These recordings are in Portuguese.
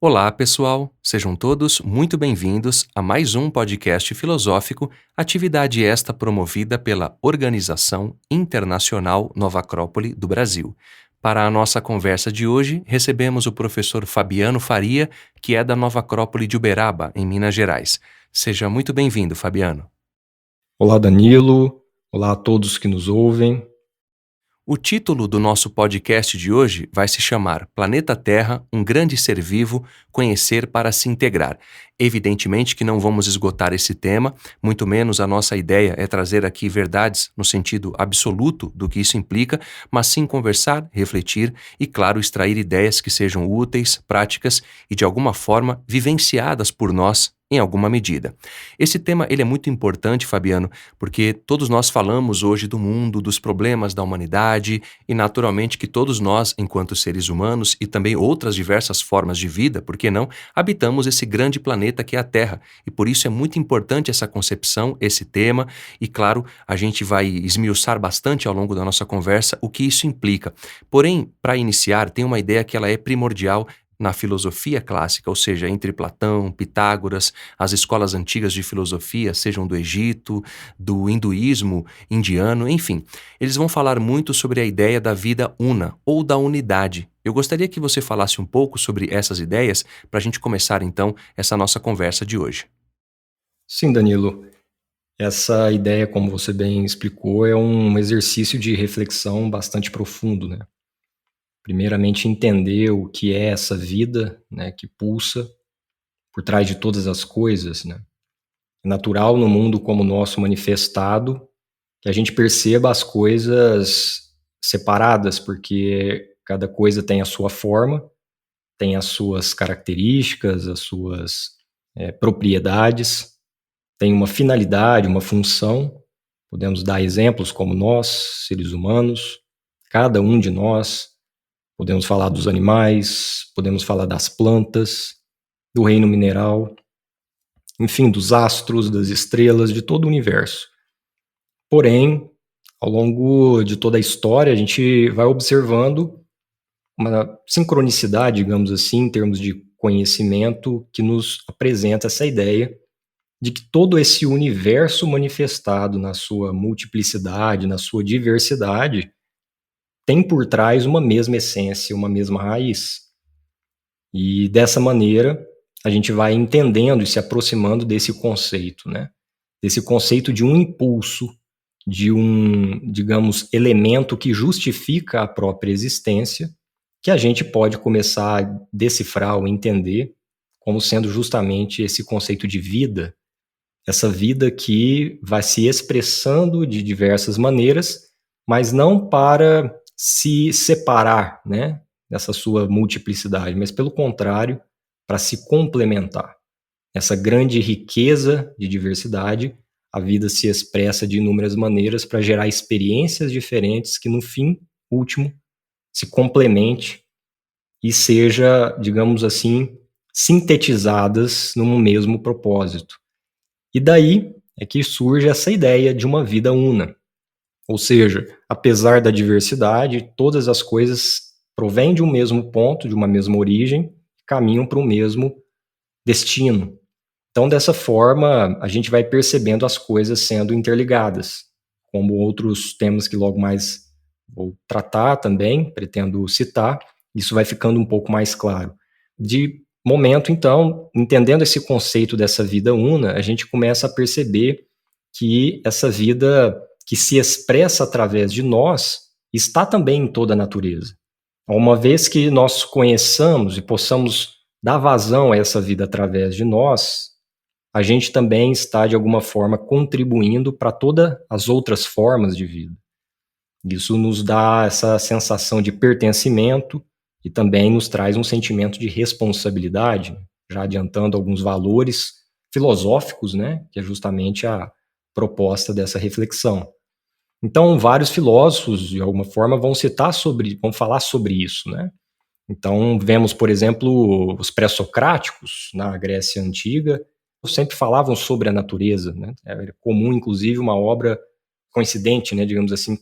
Olá, pessoal! Sejam todos muito bem-vindos a mais um podcast filosófico, atividade esta promovida pela Organização Internacional Nova Acrópole do Brasil. Para a nossa conversa de hoje, recebemos o professor Fabiano Faria, que é da Nova Acrópole de Uberaba, em Minas Gerais. Seja muito bem-vindo, Fabiano. Olá, Danilo. Olá a todos que nos ouvem. O título do nosso podcast de hoje vai se chamar Planeta Terra, um grande ser vivo, conhecer para se integrar. Evidentemente que não vamos esgotar esse tema, muito menos a nossa ideia é trazer aqui verdades no sentido absoluto do que isso implica, mas sim conversar, refletir e, claro, extrair ideias que sejam úteis, práticas e, de alguma forma, vivenciadas por nós em alguma medida. Esse tema ele é muito importante, Fabiano, porque todos nós falamos hoje do mundo, dos problemas da humanidade e naturalmente que todos nós, enquanto seres humanos e também outras diversas formas de vida, por que não, habitamos esse grande planeta que é a Terra. E por isso é muito importante essa concepção, esse tema e claro, a gente vai esmiuçar bastante ao longo da nossa conversa o que isso implica. Porém, para iniciar, tem uma ideia que ela é primordial na filosofia clássica, ou seja, entre Platão, Pitágoras, as escolas antigas de filosofia, sejam do Egito, do hinduísmo indiano, enfim, eles vão falar muito sobre a ideia da vida una ou da unidade. Eu gostaria que você falasse um pouco sobre essas ideias para a gente começar então essa nossa conversa de hoje. Sim, Danilo. Essa ideia, como você bem explicou, é um exercício de reflexão bastante profundo, né? Primeiramente, entender o que é essa vida, né, que pulsa por trás de todas as coisas, né? É natural no mundo como o nosso manifestado que a gente perceba as coisas separadas, porque cada coisa tem a sua forma, tem as suas características, as suas propriedades, tem uma finalidade, uma função. Podemos dar exemplos como nós, seres humanos, cada um de nós. Podemos falar dos animais, podemos falar das plantas, do reino mineral, enfim, dos astros, das estrelas, de todo o universo. Porém, ao longo de toda a história, a gente vai observando uma sincronicidade, digamos assim, em termos de conhecimento, que nos apresenta essa ideia de que todo esse universo manifestado na sua multiplicidade, na sua diversidade, tem por trás uma mesma essência, uma mesma raiz. E dessa maneira, a gente vai entendendo e se aproximando desse conceito, né? Desse conceito de um impulso, de um, digamos, elemento que justifica a própria existência, que a gente pode começar a decifrar ou entender como sendo justamente esse conceito de vida, essa vida que vai se expressando de diversas maneiras, mas não para se separar, né, dessa sua multiplicidade, mas pelo contrário, para se complementar. Essa grande riqueza de diversidade, a vida se expressa de inúmeras maneiras para gerar experiências diferentes que no fim último se complemente e seja, digamos assim, sintetizadas num mesmo propósito. E daí é que surge essa ideia de uma vida una. Ou seja, apesar da diversidade, todas as coisas provêm de um mesmo ponto, de uma mesma origem, caminham para o mesmo destino. Então, dessa forma, a gente vai percebendo as coisas sendo interligadas, como outros temas que logo mais vou tratar também, pretendo citar, isso vai ficando um pouco mais claro. De momento, então, entendendo esse conceito dessa vida una, a gente começa a perceber que essa vida que se expressa através de nós está também em toda a natureza. Uma vez que nós conheçamos e possamos dar vazão a essa vida através de nós, a gente também está, de alguma forma, contribuindo para todas as outras formas de vida. Isso nos dá essa sensação de pertencimento e também nos traz um sentimento de responsabilidade, já adiantando alguns valores filosóficos, né, que é justamente a proposta dessa reflexão. Então, vários filósofos, de alguma forma, vão falar sobre isso, né? Então, vemos, por exemplo, os pré-socráticos na Grécia Antiga, sempre falavam sobre a natureza, né? Era comum, inclusive, uma obra coincidente, né, digamos assim,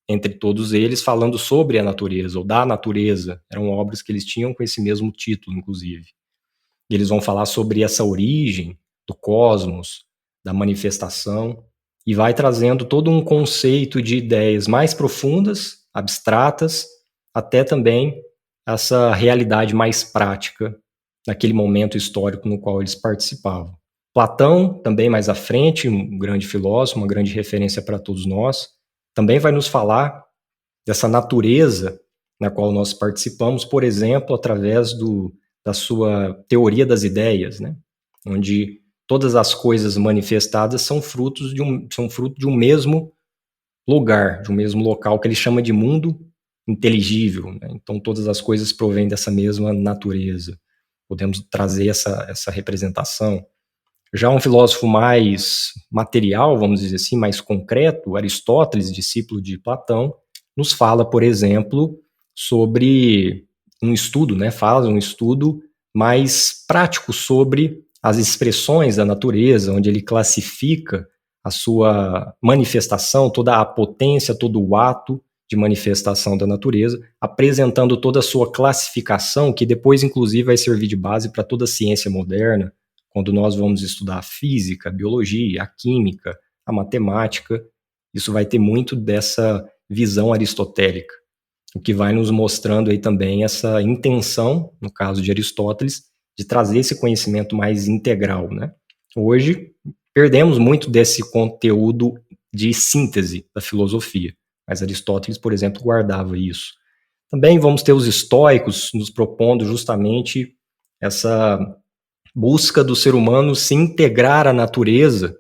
entre todos eles, falando sobre a natureza, ou da natureza. Eram obras que eles tinham com esse mesmo título, inclusive. e eles vão falar sobre essa origem do cosmos, da manifestação, e vai trazendo todo um conceito de ideias mais profundas, abstratas, até também essa realidade mais prática naquele momento histórico no qual eles participavam. Platão, também mais à frente, um grande filósofo, uma grande referência para todos nós, também vai nos falar dessa natureza na qual nós participamos, por exemplo, através da sua teoria das ideias, né? Onde todas as coisas manifestadas são fruto de um mesmo lugar, de um mesmo local, que ele chama de mundo inteligível, né? Então todas as coisas provêm dessa mesma natureza. Podemos trazer essa representação. Já um filósofo mais material, vamos dizer assim, mais concreto, Aristóteles, discípulo de Platão, nos fala, por exemplo, sobre um estudo, né? Faz um estudo mais prático sobre as expressões da natureza, onde ele classifica a sua manifestação, toda a potência, todo o ato de manifestação da natureza, apresentando toda a sua classificação, que depois, inclusive, vai servir de base para toda a ciência moderna, quando nós vamos estudar a física, a biologia, a química, a matemática. Isso vai ter muito dessa visão aristotélica, o que vai nos mostrando aí também essa intenção, no caso de Aristóteles, de trazer esse conhecimento mais integral, né? Hoje, perdemos muito desse conteúdo de síntese da filosofia, mas Aristóteles, por exemplo, guardava isso. Também vamos ter os estoicos nos propondo justamente essa busca do ser humano se integrar à natureza,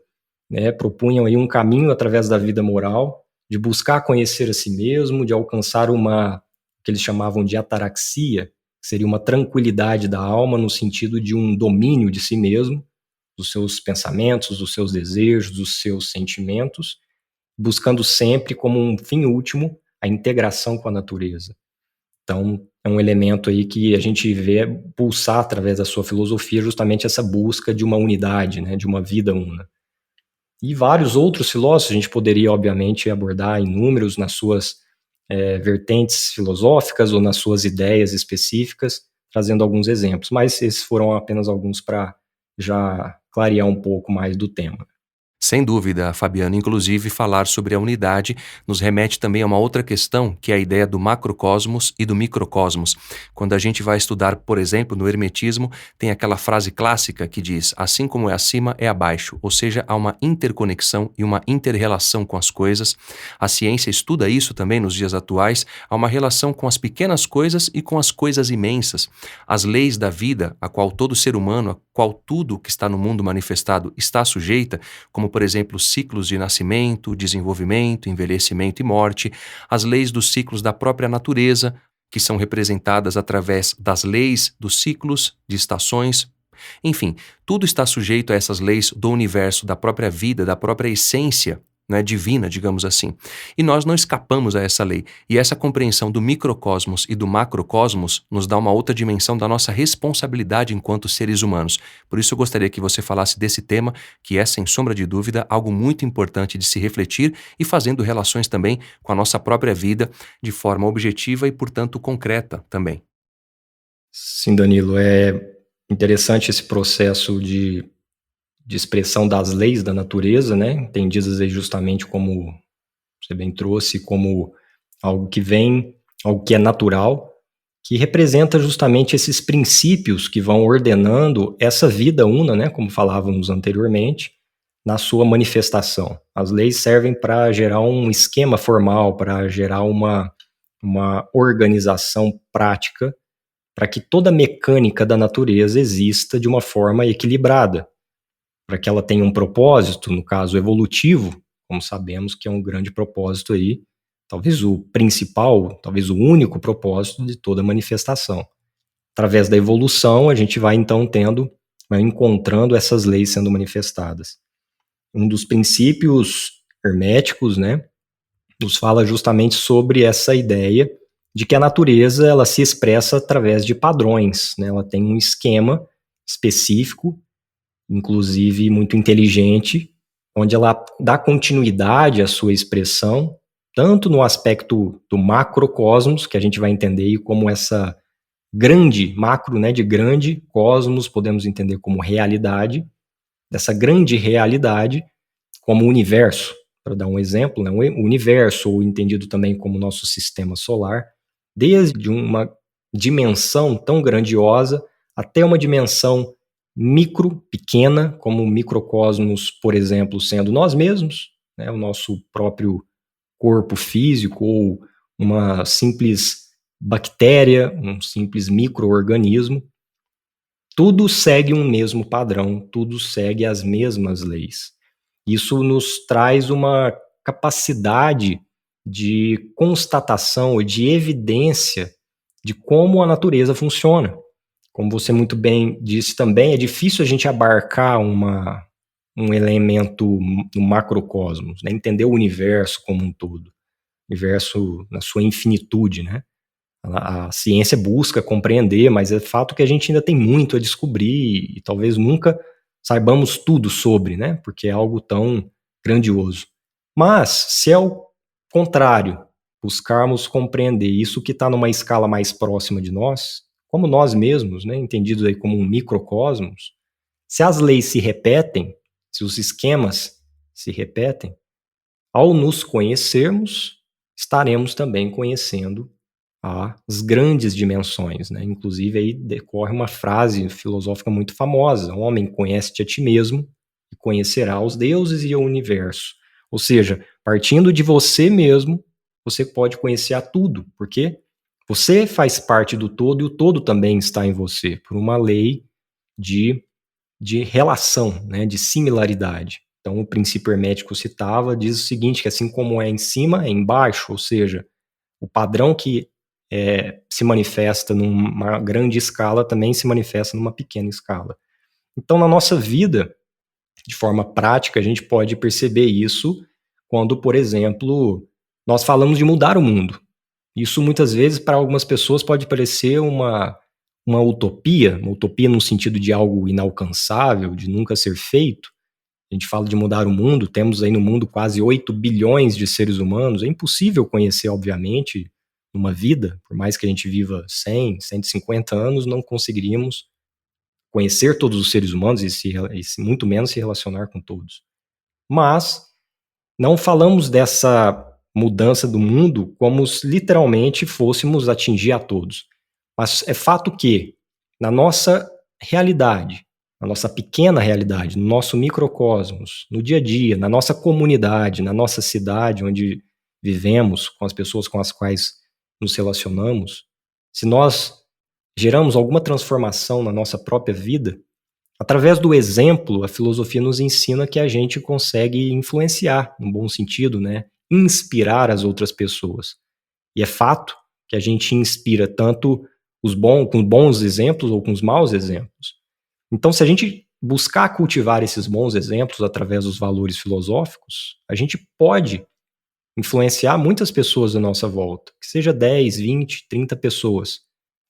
né? Propunham aí um caminho através da vida moral, de buscar conhecer a si mesmo, de alcançar que eles chamavam de ataraxia, que seria uma tranquilidade da alma no sentido de um domínio de si mesmo, dos seus pensamentos, dos seus desejos, dos seus sentimentos, buscando sempre como um fim último a integração com a natureza. Então, é um elemento aí que a gente vê pulsar através da sua filosofia justamente essa busca de uma unidade, né, de uma vida una. E vários outros filósofos, a gente poderia, obviamente, abordar inúmeros nas suas vertentes filosóficas ou nas suas ideias específicas, trazendo alguns exemplos, mas esses foram apenas alguns para já clarear um pouco mais do tema. Sem dúvida, Fabiano. Inclusive, falar sobre a unidade nos remete também a uma outra questão, que é a ideia do macrocosmos e do microcosmos. Quando a gente vai estudar, por exemplo, no hermetismo, tem aquela frase clássica que diz: assim como é acima, é abaixo. Ou seja, há uma interconexão e uma interrelação com as coisas. A ciência estuda isso também nos dias atuais. Há uma relação com as pequenas coisas e com as coisas imensas. As leis da vida, a qual todo ser humano, a qual tudo que está no mundo manifestado está sujeita, como por exemplo, ciclos de nascimento, desenvolvimento, envelhecimento e morte, as leis dos ciclos da própria natureza, que são representadas através das leis dos ciclos, de estações. Enfim, tudo está sujeito a essas leis do universo, da própria vida, da própria essência, né, divina, digamos assim. E nós não escapamos a essa lei. E essa compreensão do microcosmos e do macrocosmos nos dá uma outra dimensão da nossa responsabilidade enquanto seres humanos. Por isso eu gostaria que você falasse desse tema, que é, sem sombra de dúvida, algo muito importante de se refletir e fazendo relações também com a nossa própria vida de forma objetiva e, portanto, concreta também. Sim, Danilo, é interessante esse processo de expressão das leis da natureza, né, entendidas aí justamente como você bem trouxe, como algo que vem, algo que é natural, que representa justamente esses princípios que vão ordenando essa vida una, né, como falávamos anteriormente, na sua manifestação. As leis servem para gerar um esquema formal, para gerar uma organização prática, para que toda a mecânica da natureza exista de uma forma equilibrada, para que ela tenha um propósito, no caso evolutivo, como sabemos que é um grande propósito aí, talvez o principal, talvez o único propósito de toda manifestação. Através da evolução, a gente vai então vai encontrando essas leis sendo manifestadas. Um dos princípios herméticos, né, nos fala justamente sobre essa ideia de que a natureza ela se expressa através de padrões, né, ela tem um esquema específico, inclusive muito inteligente, onde ela dá continuidade à sua expressão, tanto no aspecto do macrocosmos, que a gente vai entender como essa grande, macro, né, de grande, cosmos, podemos entender como realidade, dessa grande realidade como universo, para dar um exemplo, né, o universo, ou entendido também como nosso sistema solar, desde uma dimensão tão grandiosa até uma dimensão micro, pequena, como o microcosmos, por exemplo, sendo nós mesmos, né, o nosso próprio corpo físico, ou uma simples bactéria, um simples micro-organismo, tudo segue um mesmo padrão, tudo segue as mesmas leis. Isso nos traz uma capacidade de constatação ou de evidência de como a natureza funciona. Como você muito bem disse também, é difícil a gente abarcar um elemento no macrocosmos, né? Entender o universo como um todo, o universo na sua infinitude, né? A ciência busca compreender, mas é fato que a gente ainda tem muito a descobrir e talvez nunca saibamos tudo sobre, né? Porque é algo tão grandioso. Mas, se ao contrário, buscarmos compreender isso que está numa escala mais próxima de nós, como nós mesmos, né? Entendidos aí como um microcosmos, se as leis se repetem, se os esquemas se repetem, ao nos conhecermos, estaremos também conhecendo as grandes dimensões, né? Inclusive aí decorre uma frase filosófica muito famosa: homem, conhece-te a ti mesmo e conhecerá os deuses e o universo. Ou seja, partindo de você mesmo, você pode conhecer a tudo, porque você faz parte do todo e o todo também está em você, por uma lei de, de relação, né? De similaridade. Então, o princípio hermético citava diz o seguinte, que assim como é em cima, é embaixo, ou seja, o padrão que se manifesta numa grande escala também se manifesta numa pequena escala. Então, na nossa vida, de forma prática, a gente pode perceber isso quando, por exemplo, nós falamos de mudar o mundo. Isso muitas vezes para algumas pessoas pode parecer uma utopia no sentido de algo inalcançável, de nunca ser feito. A gente fala de mudar o mundo, temos aí no mundo quase 8 bilhões de seres humanos, é impossível conhecer, obviamente, uma vida, por mais que a gente viva 100, 150 anos, não conseguiríamos conhecer todos os seres humanos e muito menos se relacionar com todos. Mas não falamos dessa mudança do mundo como se literalmente fôssemos atingir a todos. Mas é fato que, na nossa realidade, na nossa pequena realidade, no nosso microcosmos, no dia a dia, na nossa comunidade, na nossa cidade onde vivemos, com as pessoas com as quais nos relacionamos, se nós geramos alguma transformação na nossa própria vida, através do exemplo, a filosofia nos ensina que a gente consegue influenciar, no bom sentido, né? Inspirar as outras pessoas. E é fato que a gente inspira tanto com bons exemplos ou com os maus exemplos. Então, se a gente buscar cultivar esses bons exemplos através dos valores filosóficos, a gente pode influenciar muitas pessoas à nossa volta, que seja 10, 20, 30 pessoas.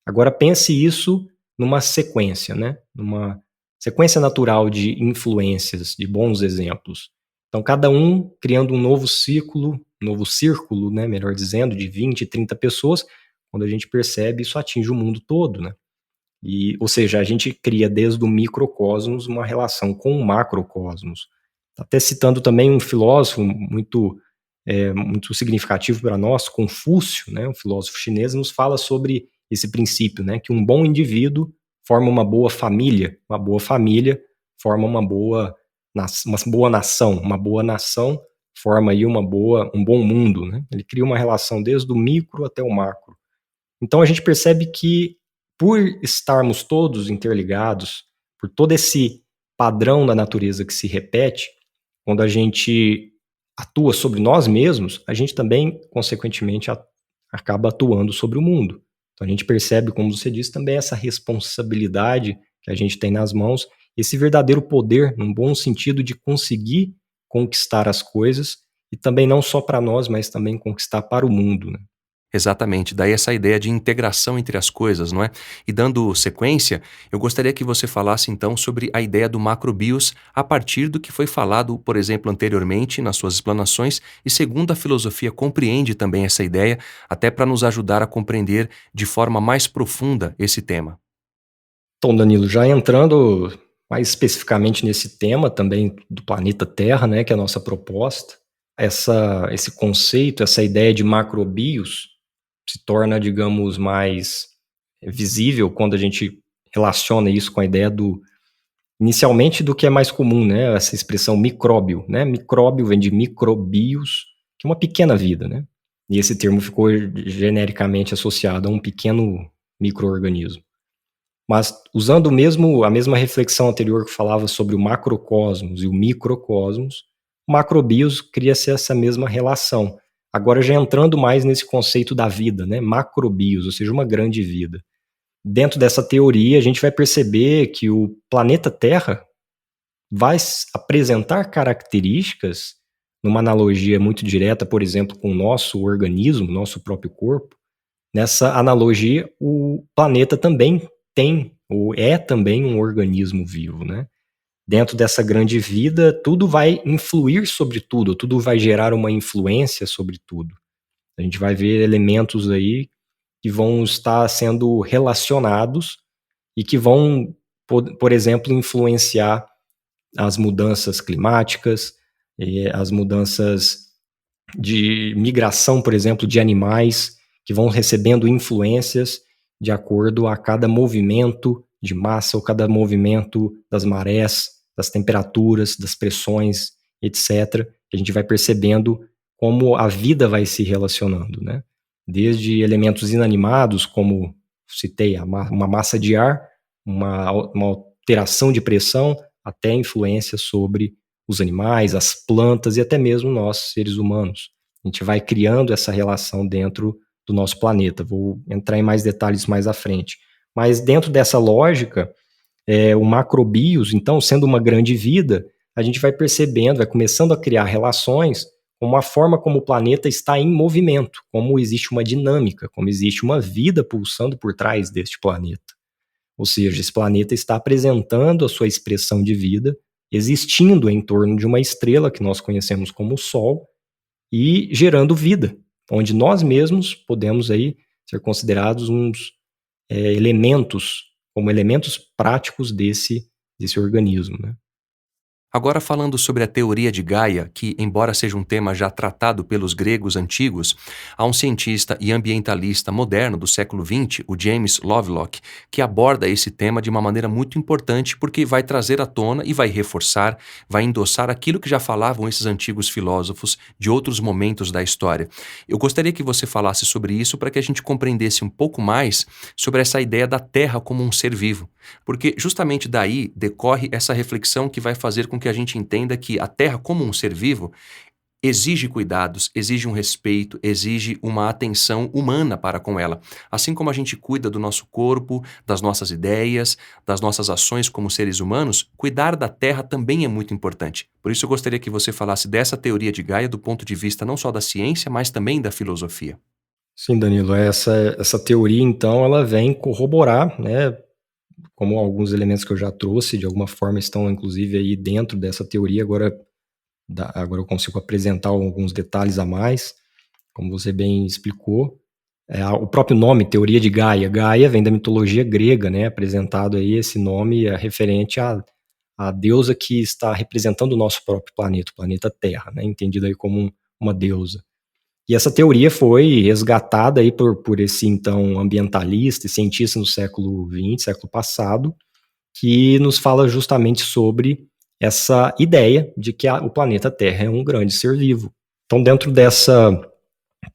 Agora pense isso numa sequência, né? Numa sequência natural de influências, de bons exemplos. Então, cada um criando um novo círculo, né, melhor dizendo, de 20, 30 pessoas, quando a gente percebe, isso atinge o mundo todo, né? Ou seja, a gente cria desde o microcosmos uma relação com o macrocosmos. Até citando também um filósofo muito significativo para nós, Confúcio, né, um filósofo chinês, nos fala sobre esse princípio, né, que um bom indivíduo forma uma boa família forma uma boa nação, uma boa nação forma aí um bom mundo, né? Ele cria uma relação desde o micro até o macro. Então a gente percebe que por estarmos todos interligados, por todo esse padrão da natureza que se repete, quando a gente atua sobre nós mesmos, a gente também, consequentemente, acaba atuando sobre o mundo. Então a gente percebe, como você disse, também essa responsabilidade que a gente tem nas mãos, esse verdadeiro poder, num bom sentido, de conseguir conquistar as coisas, e também não só para nós, mas também conquistar para o mundo, né? Exatamente, daí essa ideia de integração entre as coisas, não é? E dando sequência, eu gostaria que você falasse então sobre a ideia do macrobios a partir do que foi falado, por exemplo, anteriormente nas suas explanações, e segundo a filosofia compreende também essa ideia, até para nos ajudar a compreender de forma mais profunda esse tema. Então, Danilo, já entrando mais especificamente nesse tema também do planeta Terra, né, que é a nossa proposta, esse conceito, essa ideia de macrobios se torna, digamos, mais visível quando a gente relaciona isso com a ideia inicialmente do que é mais comum, né, essa expressão micróbio, né, micróbio vem de microbios, que é uma pequena vida, né, e esse termo ficou genericamente associado a um pequeno micro-organismo. Mas usando a mesma reflexão anterior que falava sobre o macrocosmos e o microcosmos, o macrobios cria-se essa mesma relação. Agora já entrando mais nesse conceito da vida, né? Macrobios, ou seja, uma grande vida. Dentro dessa teoria, a gente vai perceber que o planeta Terra vai apresentar características, numa analogia muito direta, por exemplo, com o nosso organismo, nosso próprio corpo. Nessa analogia, o planeta também tem, ou é também um organismo vivo, né? Dentro dessa grande vida, tudo vai influir sobre tudo, tudo vai gerar uma influência sobre tudo. A gente vai ver elementos aí que vão estar sendo relacionados e que vão, por exemplo, influenciar as mudanças climáticas, as mudanças de migração, por exemplo, de animais que vão recebendo influências de acordo a cada movimento de massa ou cada movimento das marés, das temperaturas, das pressões, etc. A gente vai percebendo como a vida vai se relacionando, né? Desde elementos inanimados, como citei, uma massa de ar, uma alteração de pressão, até influência sobre os animais, as plantas e até mesmo nós, seres humanos. A gente vai criando essa relação dentro do nosso planeta. Vou entrar em mais detalhes mais à frente. Mas dentro dessa lógica, o macrobios, então, sendo uma grande vida, a gente vai percebendo, vai começando a criar relações com uma forma como o planeta está em movimento, como existe uma dinâmica, como existe uma vida pulsando por trás deste planeta. Ou seja, esse planeta está apresentando a sua expressão de vida, existindo em torno de uma estrela que nós conhecemos como o Sol e gerando vida, onde nós mesmos podemos aí ser considerados uns elementos, como elementos práticos desse organismo, né? Agora, falando sobre a teoria de Gaia, que, embora seja um tema já tratado pelos gregos antigos, há um cientista e ambientalista moderno do século XX, o James Lovelock, que aborda esse tema de uma maneira muito importante porque vai trazer à tona e vai reforçar, vai endossar aquilo que já falavam esses antigos filósofos de outros momentos da história. Eu gostaria que você falasse sobre isso para que a gente compreendesse um pouco mais sobre essa ideia da Terra como um ser vivo, porque justamente daí decorre essa reflexão que vai fazer com que a gente entenda que a Terra, como um ser vivo, exige cuidados, exige um respeito, exige uma atenção humana para com ela. Assim como a gente cuida do nosso corpo, das nossas ideias, das nossas ações como seres humanos, cuidar da Terra também é muito importante. Por isso eu gostaria que você falasse dessa teoria de Gaia do ponto de vista não só da ciência, mas também da filosofia. Sim, Danilo, essa teoria, então, ela vem corroborar, né, como alguns elementos que eu já trouxe, de alguma forma estão, inclusive, aí dentro dessa teoria, agora eu consigo apresentar alguns detalhes a mais, como você bem explicou. O próprio nome, teoria de Gaia. Gaia vem da mitologia grega, né? Apresentado aí esse nome é referente à deusa que está representando o nosso próprio planeta, o planeta Terra, né? Entendido aí como uma deusa. E essa teoria foi resgatada aí por esse, então, ambientalista e cientista no século XX, século passado, que nos fala justamente sobre essa ideia de que o planeta Terra é um grande ser vivo. Então, dentro dessa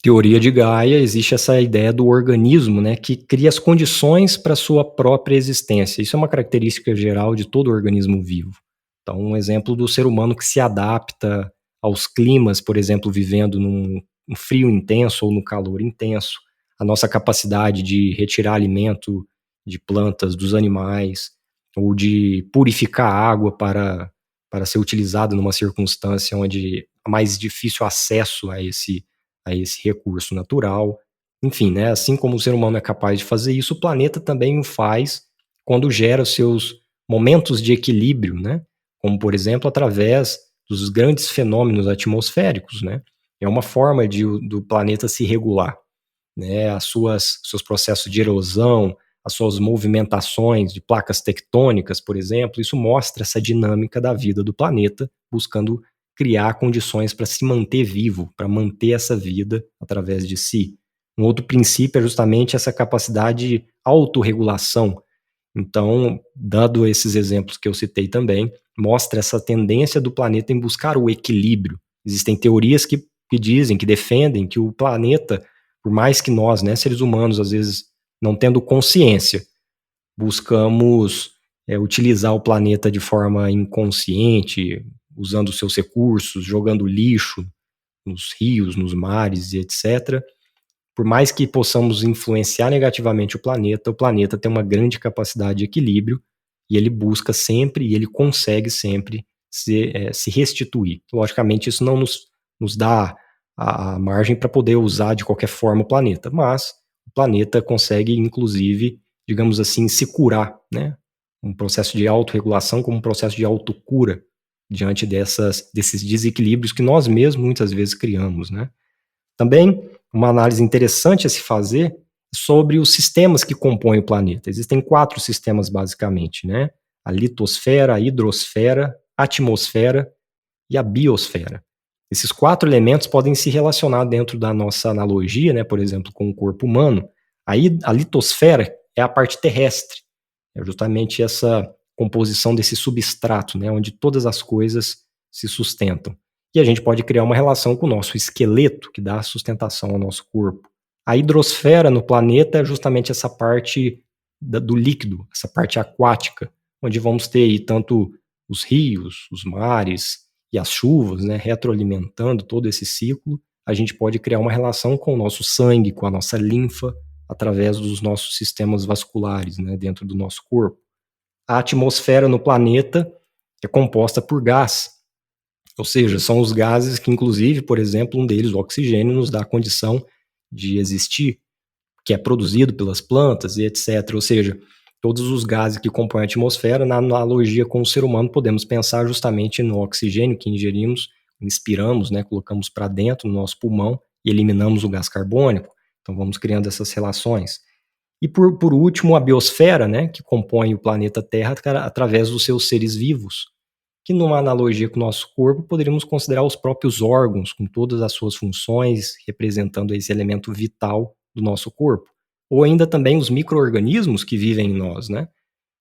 teoria de Gaia, existe essa ideia do organismo, né, que cria as condições para a sua própria existência. Isso é uma característica geral de todo organismo vivo. Então, um exemplo do ser humano que se adapta aos climas, por exemplo, vivendo num frio intenso ou no calor intenso, a nossa capacidade de retirar alimento de plantas, dos animais, ou de purificar a água para ser utilizada numa circunstância onde há mais difícil acesso a esse recurso natural. Enfim, né, assim como o ser humano é capaz de fazer isso, o planeta também o faz quando gera os seus momentos de equilíbrio, né? Como, por exemplo, através dos grandes fenômenos atmosféricos, né? É uma forma do planeta se regular, né? Seus processos de erosão, as suas movimentações de placas tectônicas, por exemplo, isso mostra essa dinâmica da vida do planeta, buscando criar condições para se manter vivo, para manter essa vida através de si. Um outro princípio é justamente essa capacidade de autorregulação. Então, dado esses exemplos que eu citei também, mostra essa tendência do planeta em buscar o equilíbrio. Existem teorias que dizem, que defendem que o planeta, por mais que nós, né, seres humanos, às vezes não tendo consciência, buscamos utilizar o planeta de forma inconsciente, usando seus recursos, jogando lixo nos rios, nos mares e etc. Por mais que possamos influenciar negativamente o planeta tem uma grande capacidade de equilíbrio e ele busca sempre e ele consegue sempre se restituir. Logicamente, isso não nos dá a margem para poder usar de qualquer forma o planeta, mas o planeta consegue, inclusive, digamos assim, se curar, né? Um processo de autorregulação como um processo de autocura diante desses desequilíbrios que nós mesmos muitas vezes criamos, né? Também uma análise interessante a se fazer sobre os sistemas que compõem o planeta. Existem 4 sistemas basicamente, né? A litosfera, a hidrosfera, a atmosfera e a biosfera. Esses 4 elementos podem se relacionar dentro da nossa analogia, né? Por exemplo, com o corpo humano. A litosfera é a parte terrestre, é justamente essa composição desse substrato, né? Onde todas as coisas se sustentam. E a gente pode criar uma relação com o nosso esqueleto, que dá sustentação ao nosso corpo. A hidrosfera no planeta é justamente essa parte do líquido, essa parte aquática, onde vamos ter aí tanto os rios, os mares e as chuvas, né, retroalimentando todo esse ciclo. A gente pode criar uma relação com o nosso sangue, com a nossa linfa, através dos nossos sistemas vasculares, né, dentro do nosso corpo. A atmosfera no planeta é composta por gás, ou seja, são os gases que, inclusive, por exemplo, um deles, o oxigênio, nos dá a condição de existir, que é produzido pelas plantas e etc. Ou seja, todos os gases que compõem a atmosfera, na analogia com o ser humano, podemos pensar justamente no oxigênio que ingerimos, inspiramos, né, colocamos para dentro no nosso pulmão e eliminamos o gás carbônico. Então vamos criando essas relações. E por último, a biosfera, né, que compõe o planeta Terra através dos seus seres vivos, que numa analogia com o nosso corpo, poderíamos considerar os próprios órgãos, com todas as suas funções, representando esse elemento vital do nosso corpo. Ou ainda também os micro-organismos que vivem em nós, né?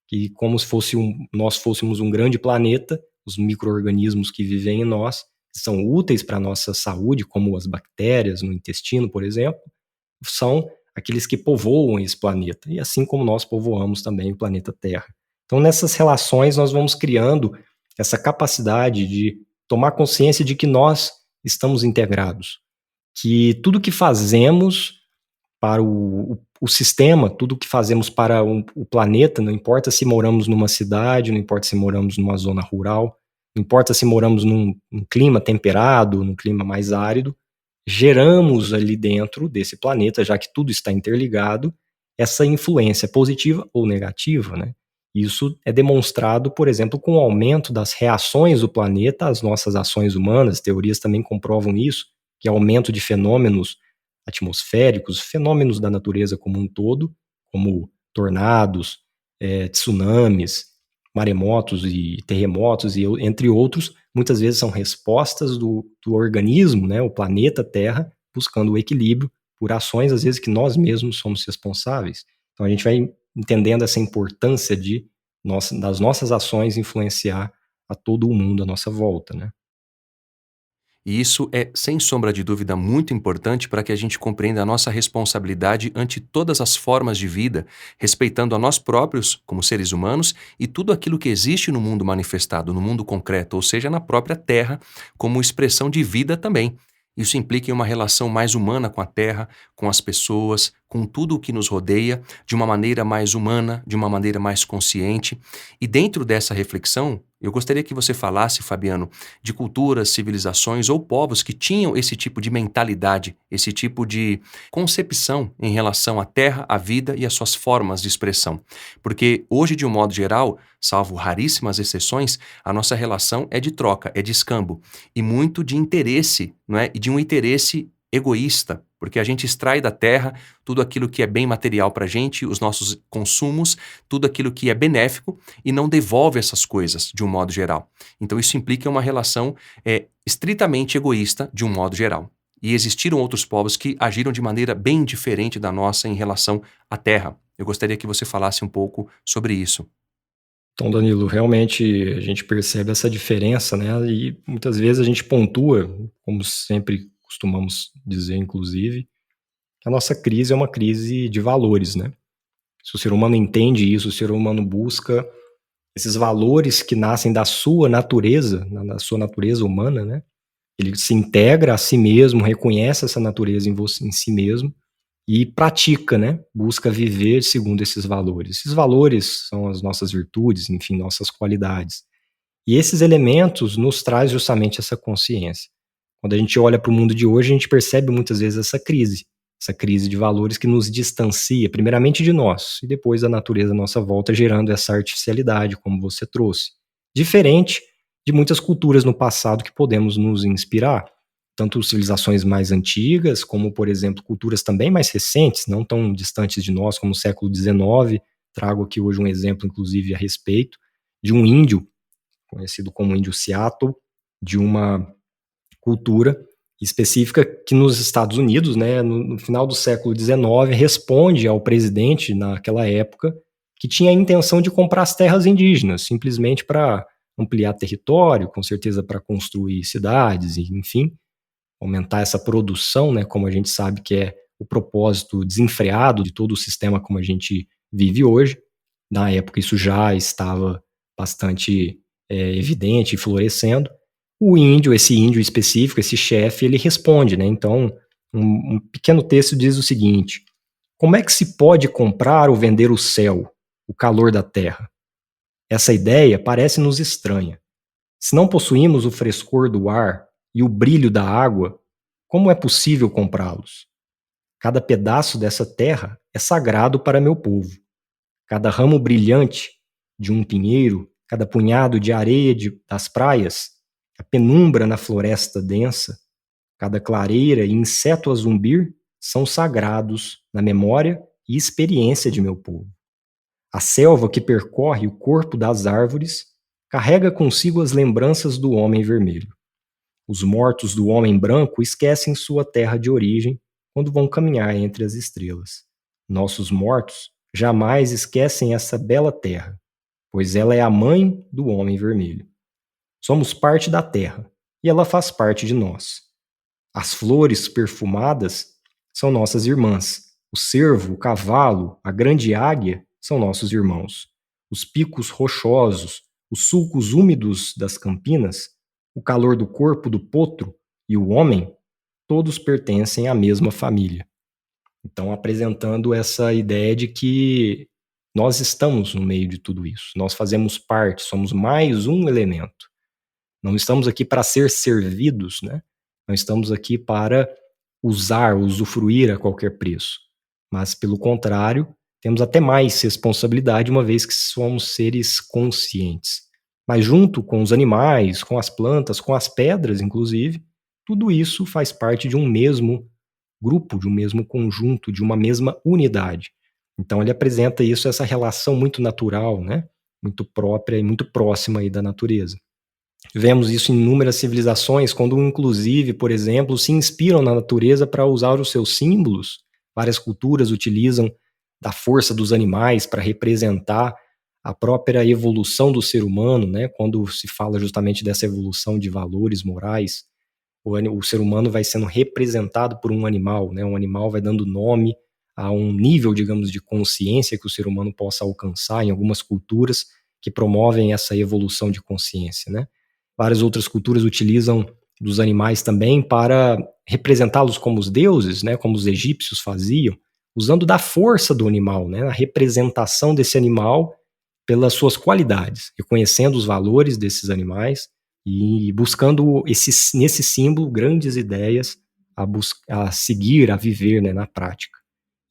Que como se nós fôssemos um grande planeta, os micro-organismos que vivem em nós, que são úteis para a nossa saúde, como as bactérias no intestino, por exemplo, são aqueles que povoam esse planeta, e assim como nós povoamos também o planeta Terra. Então, nessas relações, nós vamos criando essa capacidade de tomar consciência de que nós estamos integrados, que tudo que fazemos para o sistema, tudo que fazemos para o planeta, não importa se moramos numa cidade, não importa se moramos numa zona rural, não importa se moramos num clima temperado, num clima mais árido, geramos ali dentro desse planeta, já que tudo está interligado, essa influência positiva ou negativa, né? Isso é demonstrado, por exemplo, com o aumento das reações do planeta às nossas ações humanas. Teorias também comprovam isso, que aumento de fenômenos atmosféricos, fenômenos da natureza como um todo, como tornados, tsunamis, maremotos e terremotos, e entre outros, muitas vezes são respostas do organismo, né, o planeta Terra, buscando o equilíbrio por ações, às vezes, que nós mesmos somos responsáveis. Então, a gente vai entendendo essa importância das nossas ações influenciar a todo o mundo à nossa volta, né? E isso é, sem sombra de dúvida, muito importante para que a gente compreenda a nossa responsabilidade ante todas as formas de vida, respeitando a nós próprios, como seres humanos, e tudo aquilo que existe no mundo manifestado, no mundo concreto, ou seja, na própria Terra, como expressão de vida também. Isso implica em uma relação mais humana com a Terra, com as pessoas, com tudo o que nos rodeia de uma maneira mais humana, de uma maneira mais consciente. E dentro dessa reflexão, eu gostaria que você falasse, Fabiano, de culturas, civilizações ou povos que tinham esse tipo de mentalidade, esse tipo de concepção em relação à terra, à vida e às suas formas de expressão. Porque hoje, de um modo geral, salvo raríssimas exceções, a nossa relação é de troca, é de escambo e muito de interesse, não é? E de um interesse egoísta, porque a gente extrai da terra tudo aquilo que é bem material para a gente, os nossos consumos, tudo aquilo que é benéfico e não devolve essas coisas de um modo geral. Então isso implica uma relação estritamente egoísta de um modo geral. E existiram outros povos que agiram de maneira bem diferente da nossa em relação à terra. Eu gostaria que você falasse um pouco sobre isso. Então, Danilo, realmente a gente percebe essa diferença, né? E muitas vezes a gente pontua, como sempre costumamos dizer, inclusive, que a nossa crise é uma crise de valores, né? Se o ser humano entende isso, o ser humano busca esses valores que nascem da sua natureza, da sua natureza humana, né? Ele se integra a si mesmo, reconhece essa natureza em si mesmo e pratica, né? Busca viver segundo esses valores. Esses valores são as nossas virtudes, enfim, nossas qualidades. E esses elementos nos traz justamente essa consciência. Quando a gente olha para o mundo de hoje, a gente percebe muitas vezes essa crise de valores que nos distancia, primeiramente de nós, e depois da natureza à nossa volta, gerando essa artificialidade, como você trouxe. Diferente de muitas culturas no passado que podemos nos inspirar, tanto civilizações mais antigas, como, por exemplo, culturas também mais recentes, não tão distantes de nós, como o século XIX. Trago aqui hoje um exemplo, inclusive, a respeito de um índio, conhecido como índio Seattle, de uma cultura específica que nos Estados Unidos, né, no final do século XIX, responde ao presidente naquela época que tinha a intenção de comprar as terras indígenas, simplesmente para ampliar território, com certeza para construir cidades, enfim, aumentar essa produção, né, como a gente sabe que é o propósito desenfreado de todo o sistema como a gente vive hoje. Na época isso já estava bastante evidente e florescendo. O índio, esse índio específico, esse chefe, ele responde, né? Então, um pequeno texto diz o seguinte: como é que se pode comprar ou vender o céu, o calor da terra? Essa ideia parece-nos estranha. Se não possuímos o frescor do ar e o brilho da água, como é possível comprá-los? Cada pedaço dessa terra é sagrado para meu povo. Cada ramo brilhante de um pinheiro, cada punhado de areia das praias, a penumbra na floresta densa, cada clareira e inseto a zumbir são sagrados na memória e experiência de meu povo. A selva que percorre o corpo das árvores carrega consigo as lembranças do homem vermelho. Os mortos do homem branco esquecem sua terra de origem quando vão caminhar entre as estrelas. Nossos mortos jamais esquecem essa bela terra, pois ela é a mãe do homem vermelho. Somos parte da terra e ela faz parte de nós. As flores perfumadas são nossas irmãs. O cervo, o cavalo, a grande águia são nossos irmãos. Os picos rochosos, os sulcos úmidos das campinas, o calor do corpo do potro e o homem, todos pertencem à mesma família. Então, apresentando essa ideia de que nós estamos no meio de tudo isso, nós fazemos parte, somos mais um elemento. Não estamos aqui para ser servidos, né? Não estamos aqui para usar, usufruir a qualquer preço. Mas, pelo contrário, temos até mais responsabilidade, uma vez que somos seres conscientes. Mas junto com os animais, com as plantas, com as pedras, inclusive, tudo isso faz parte de um mesmo grupo, de um mesmo conjunto, de uma mesma unidade. Então ele apresenta isso, essa relação muito natural, né? Muito própria e muito próxima aí da natureza. Vemos isso em inúmeras civilizações, quando inclusive, por exemplo, se inspiram na natureza para usar os seus símbolos. Várias culturas utilizam da força dos animais para representar a própria evolução do ser humano, né? Quando se fala justamente dessa evolução de valores morais, o ser humano vai sendo representado por um animal, né? Um animal vai dando nome a um nível, digamos, de consciência que o ser humano possa alcançar em algumas culturas que promovem essa evolução de consciência, né? Várias outras culturas utilizam dos animais também para representá-los como os deuses, né? Como os egípcios faziam, usando da força do animal, né? A representação desse animal pelas suas qualidades, reconhecendo os valores desses animais e buscando nesse símbolo grandes ideias a seguir, a viver, né, na prática.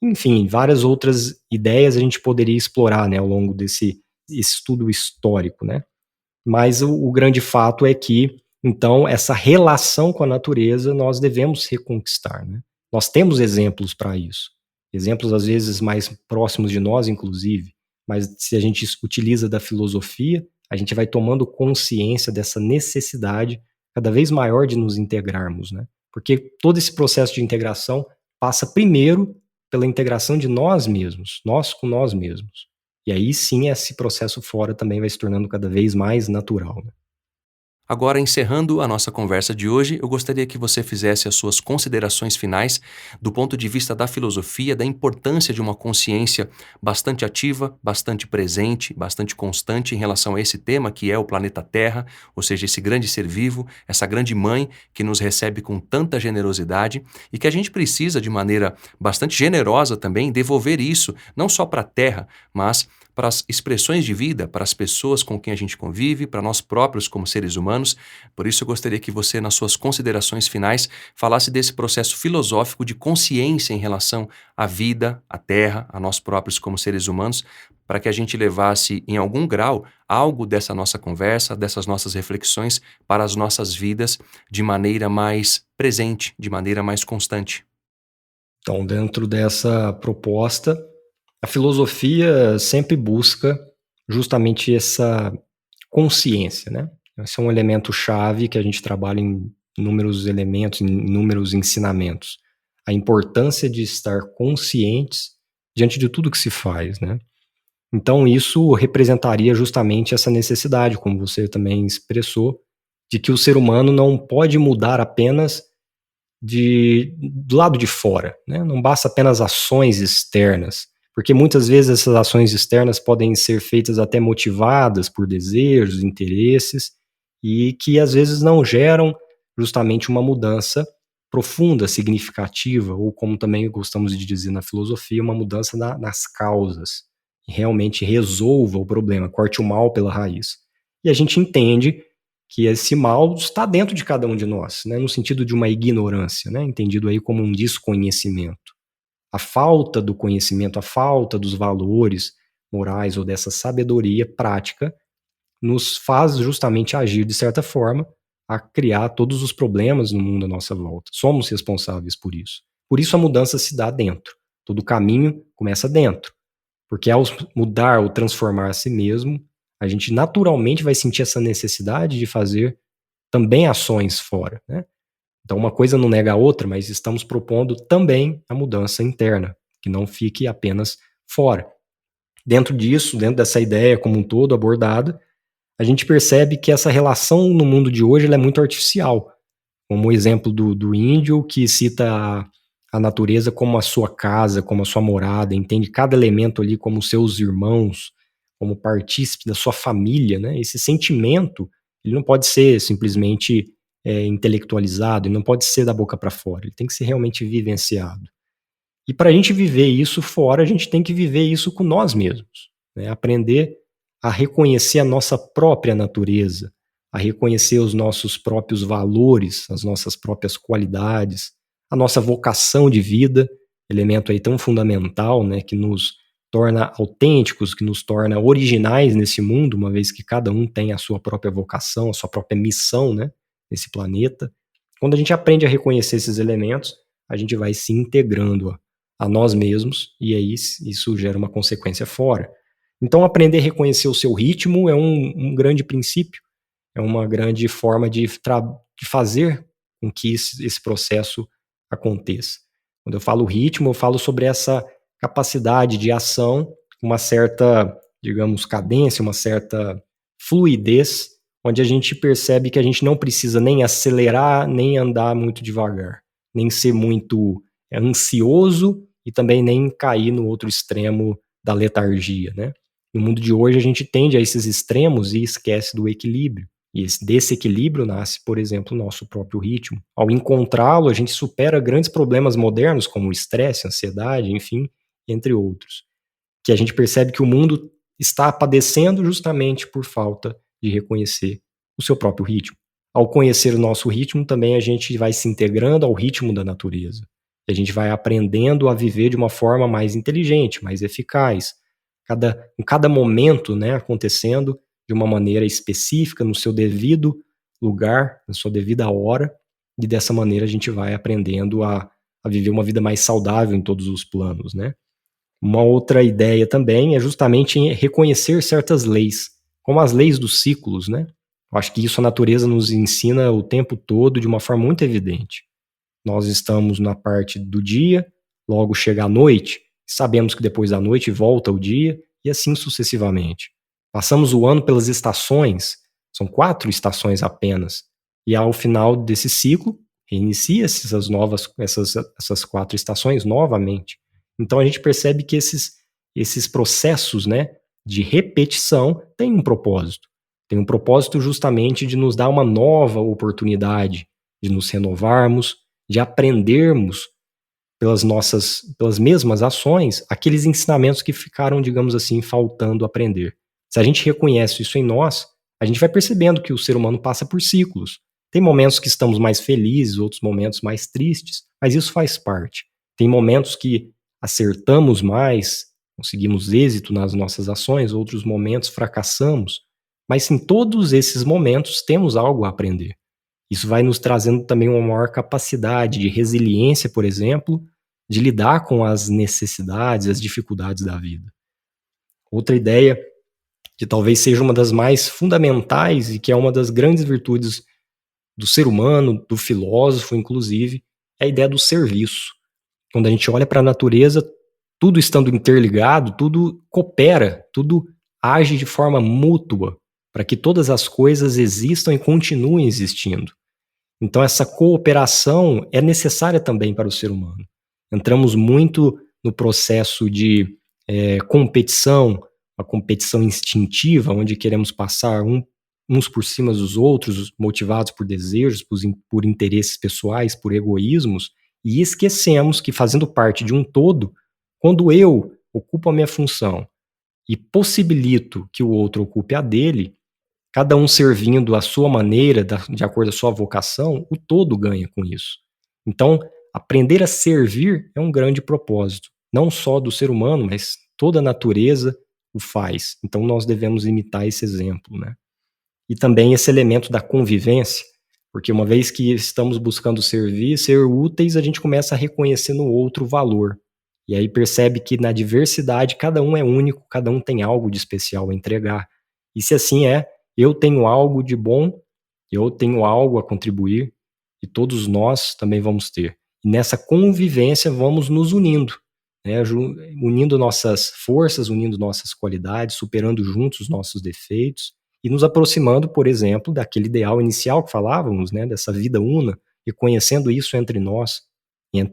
Enfim, várias outras ideias a gente poderia explorar, né, ao longo desse estudo histórico, né? Mas o grande fato é que, então, essa relação com a natureza nós devemos reconquistar, né? Nós temos exemplos para isso. Exemplos, às vezes, mais próximos de nós, inclusive. Mas se a gente utiliza da filosofia, a gente vai tomando consciência dessa necessidade cada vez maior de nos integrarmos, né? Porque todo esse processo de integração passa primeiro pela integração de nós mesmos, nós com nós mesmos. E aí sim esse processo fora também vai se tornando cada vez mais natural, né? Agora, encerrando a nossa conversa de hoje, eu gostaria que você fizesse as suas considerações finais do ponto de vista da filosofia, da importância de uma consciência bastante ativa, bastante presente, bastante constante em relação a esse tema que é o planeta Terra, ou seja, esse grande ser vivo, essa grande mãe que nos recebe com tanta generosidade e que a gente precisa, de maneira bastante generosa também, devolver isso, não só para a Terra, mas para as expressões de vida, para as pessoas com quem a gente convive, para nós próprios como seres humanos. Por isso eu gostaria que você, nas suas considerações finais, falasse desse processo filosófico de consciência em relação à vida, à Terra, a nós próprios como seres humanos, para que a gente levasse, em algum grau, algo dessa nossa conversa, dessas nossas reflexões para as nossas vidas de maneira mais presente, de maneira mais constante. Então, dentro dessa proposta, a filosofia sempre busca justamente essa consciência, né? Esse é um elemento chave que a gente trabalha em inúmeros elementos, em inúmeros ensinamentos. A importância de estar conscientes diante de tudo que se faz, né? Então, isso representaria justamente essa necessidade, como você também expressou, de que o ser humano não pode mudar apenas do lado de fora, né? Não basta apenas ações externas, porque muitas vezes essas ações externas podem ser feitas até motivadas por desejos, interesses, e que às vezes não geram justamente uma mudança profunda, significativa, ou como também gostamos de dizer na filosofia, uma mudança nas causas, que realmente resolva o problema, corte o mal pela raiz. E a gente entende que esse mal está dentro de cada um de nós, né, no sentido de uma ignorância, né, entendido aí como um desconhecimento. A falta do conhecimento, a falta dos valores morais ou dessa sabedoria prática nos faz justamente agir de certa forma a criar todos os problemas no mundo à nossa volta. Somos responsáveis por isso. Por isso a mudança se dá dentro. Todo caminho começa dentro. Porque ao mudar ou transformar a si mesmo, a gente naturalmente vai sentir essa necessidade de fazer também ações fora, né? Então uma coisa não nega a outra, mas estamos propondo também a mudança interna, que não fique apenas fora. Dentro disso, dentro dessa ideia como um todo abordada, a gente percebe que essa relação no mundo de hoje ela é muito artificial, como o exemplo do índio que cita a natureza como a sua casa, como a sua morada, entende cada elemento ali como seus irmãos, como partícipe da sua família, né? Esse sentimento, ele não pode ser simplesmente intelectualizado, ele não pode ser da boca para fora, ele tem que ser realmente vivenciado. E para a gente viver isso fora, a gente tem que viver isso com nós mesmos, né? Aprender a reconhecer a nossa própria natureza, a reconhecer os nossos próprios valores, as nossas próprias qualidades, a nossa vocação de vida, elemento aí tão fundamental, né, que nos torna autênticos, que nos torna originais nesse mundo, uma vez que cada um tem a sua própria vocação, a sua própria missão, né, nesse planeta. Quando a gente aprende a reconhecer esses elementos, a gente vai se integrando a nós mesmos e aí isso gera uma consequência fora. Então, aprender a reconhecer o seu ritmo é um grande princípio, é uma grande forma de fazer com que esse processo aconteça. Quando eu falo ritmo, eu falo sobre essa capacidade de ação, uma certa, digamos, cadência, uma certa fluidez, onde a gente percebe que a gente não precisa nem acelerar, nem andar muito devagar, nem ser muito ansioso e também nem cair no outro extremo da letargia, né? No mundo de hoje a gente tende a esses extremos e esquece do equilíbrio. E desse equilíbrio nasce, por exemplo, o nosso próprio ritmo. Ao encontrá-lo, a gente supera grandes problemas modernos, como o estresse, ansiedade, enfim, entre outros. Que a gente percebe que o mundo está padecendo justamente por falta de reconhecer o seu próprio ritmo. Ao conhecer o nosso ritmo, também a gente vai se integrando ao ritmo da natureza. E a gente vai aprendendo a viver de uma forma mais inteligente, mais eficaz. Em cada momento, né, acontecendo de uma maneira específica, no seu devido lugar, na sua devida hora, e dessa maneira a gente vai aprendendo a viver uma vida mais saudável em todos os planos, né? Uma outra ideia também é justamente reconhecer certas leis, como as leis dos ciclos, né? Eu acho que isso a natureza nos ensina o tempo todo de uma forma muito evidente. Nós estamos na parte do dia, logo chega a noite, sabemos que depois da noite volta o dia, e assim sucessivamente. Passamos o ano pelas estações, são 4 estações apenas, e ao final desse ciclo, reinicia-se essas 4 estações novamente. Então a gente percebe que esses processos, né, de repetição têm um propósito. Tem um propósito justamente de nos dar uma nova oportunidade, de nos renovarmos, de aprendermos pelas mesmas ações, aqueles ensinamentos que ficaram, digamos assim, faltando aprender. Se a gente reconhece isso em nós, a gente vai percebendo que o ser humano passa por ciclos. Tem momentos que estamos mais felizes, outros momentos mais tristes, mas isso faz parte. Tem momentos que acertamos mais, conseguimos êxito nas nossas ações, outros momentos fracassamos, mas em todos esses momentos temos algo a aprender. Isso vai nos trazendo também uma maior capacidade de resiliência, por exemplo, de lidar com as necessidades, as dificuldades da vida. Outra ideia, que talvez seja uma das mais fundamentais e que é uma das grandes virtudes do ser humano, do filósofo, inclusive, é a ideia do serviço. Quando a gente olha para a natureza, tudo estando interligado, tudo coopera, tudo age de forma mútua para que todas as coisas existam e continuem existindo. Então essa cooperação é necessária também para o ser humano. Entramos muito no processo de competição, a competição instintiva, onde queremos passar uns por cima dos outros, motivados por desejos, por interesses pessoais, por egoísmos, e esquecemos que, fazendo parte de um todo, quando eu ocupo a minha função e possibilito que o outro ocupe a dele, cada um servindo à sua maneira, de acordo com a sua vocação, o todo ganha com isso. Então, aprender a servir é um grande propósito, não só do ser humano, mas toda a natureza o faz. Então, nós devemos imitar esse exemplo, né? E também esse elemento da convivência, porque uma vez que estamos buscando servir, ser úteis, a gente começa a reconhecer no outro o valor. E aí percebe que na diversidade cada um é único, cada um tem algo de especial a entregar. E se assim é, eu tenho algo de bom, eu tenho algo a contribuir, e todos nós também vamos ter. E nessa convivência vamos nos unindo, né? Unindo nossas forças, unindo nossas qualidades, superando juntos os nossos defeitos, e nos aproximando, por exemplo, daquele ideal inicial que falávamos, né, dessa vida una, e conhecendo isso entre nós e a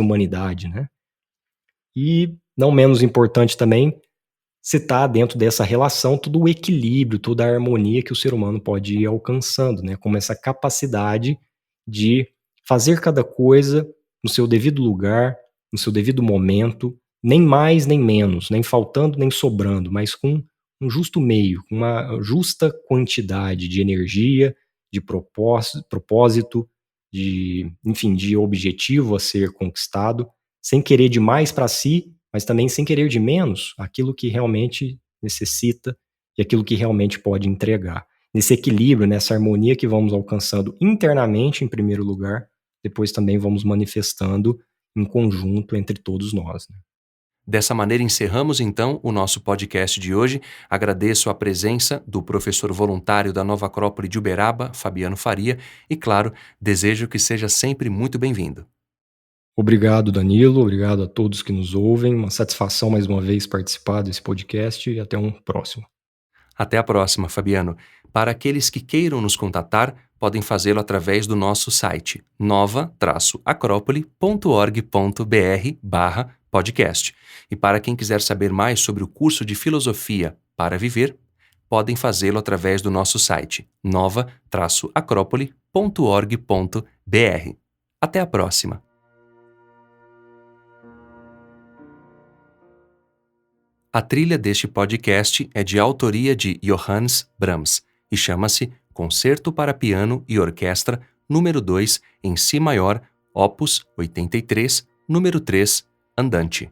humanidade, né? E, não menos importante também, citar dentro dessa relação todo o equilíbrio, toda a harmonia que o ser humano pode ir alcançando, né? Como essa capacidade de fazer cada coisa no seu devido lugar, no seu devido momento, nem mais nem menos, nem faltando nem sobrando, mas com um justo meio, com uma justa quantidade de energia, de propósito, enfim, de objetivo a ser conquistado, sem querer demais para si, mas também sem querer de menos aquilo que realmente necessita e aquilo que realmente pode entregar. Nesse equilíbrio, nessa harmonia que vamos alcançando internamente, em primeiro lugar, depois também vamos manifestando em conjunto entre todos nós, né? Dessa maneira, encerramos então o nosso podcast de hoje. Agradeço a presença do professor voluntário da Nova Acrópole de Uberaba, Fabiano Faria, e, claro, desejo que seja sempre muito bem-vindo. Obrigado, Danilo. Obrigado a todos que nos ouvem. Uma satisfação mais uma vez participar desse podcast e até um próximo. Até a próxima, Fabiano. Para aqueles que queiram nos contatar, podem fazê-lo através do nosso site nova-acropole.org.br/podcast. E para quem quiser saber mais sobre o curso de Filosofia para Viver, podem fazê-lo através do nosso site nova-acrópole.org.br. Até a próxima! A trilha deste podcast é de autoria de Johannes Brahms e chama-se Concerto para Piano e Orquestra número 2 em Si maior, opus 83, número 3, Andante.